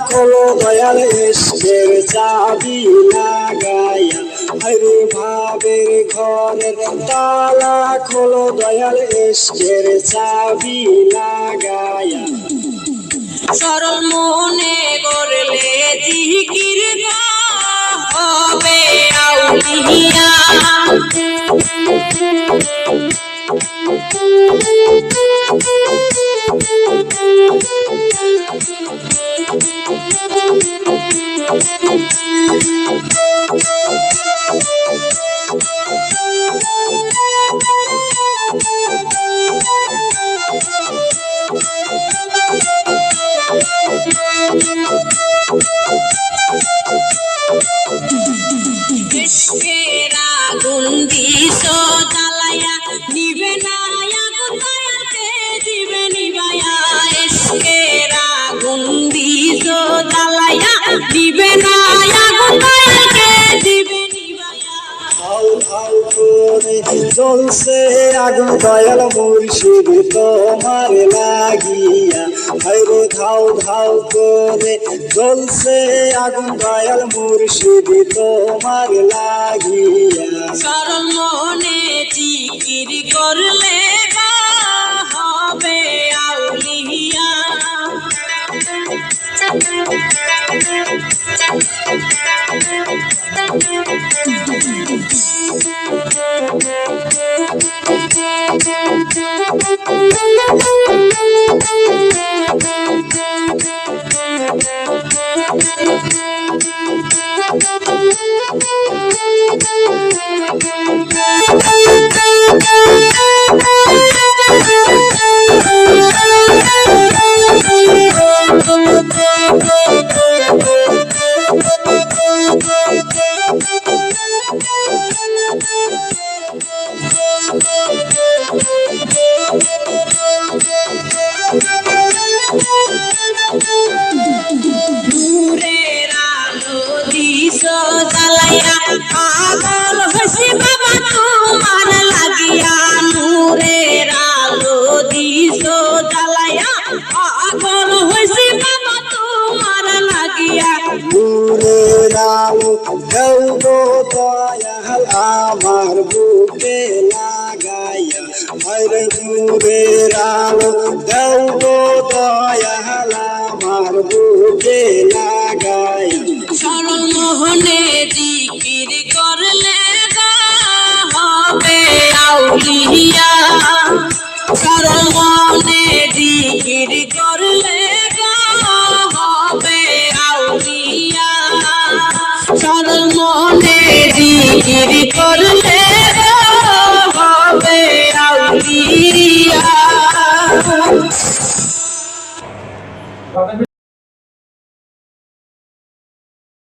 খোলো দয়াল ইশকের চাবি লাগাইয়া, আরে ভাবের ঘরের তালা খোলো দয়াল ইশকের চাবি লাগাইয়া। সরল মনে করলে জিকির হবে আউলিয়া। ইশকের আগুন দিছ জ্বালায়া, নিবে না আগুন দয়ালকে দিবে নিবায়া। ইশকের আগুন দিছ জ্বালায়া, নিবে না আগুন দয়ালকে দিবে নিবায়া। ধাউ ধাউ করে জ্বলছে আগুন দয়াল মুর্শিদ তোমার লাগিয়া, হায়রে ধাউ ধাউ করে জ্বলছে আগুন দয়াল মুর্শিদ তোমার লাগিয়া। সরল মনে জিকির করলে হবে আউলিয়া। নূরের আলো দিছ জ্বালাইয়া, পাগল হইছি বাবা তোমার লাগিয়া। নূরের আলো দিছ জ্বালাইয়া, পাগল হইছি বাবা তোমার লাগিয়া। নূরের আলো দাও গো দয়াল আমার বুকে লাগাইয়া, হায়রে নূরের আলো দাও গো দয়াল আমার বুকে লাগাইয়া। সরল মোহনে জিকির করলে হবে আউলিয়া। সরল মনে জিকির করলে হবে আউলিয়া। সরল মনে জিকির করলে হবে আউলিয়া।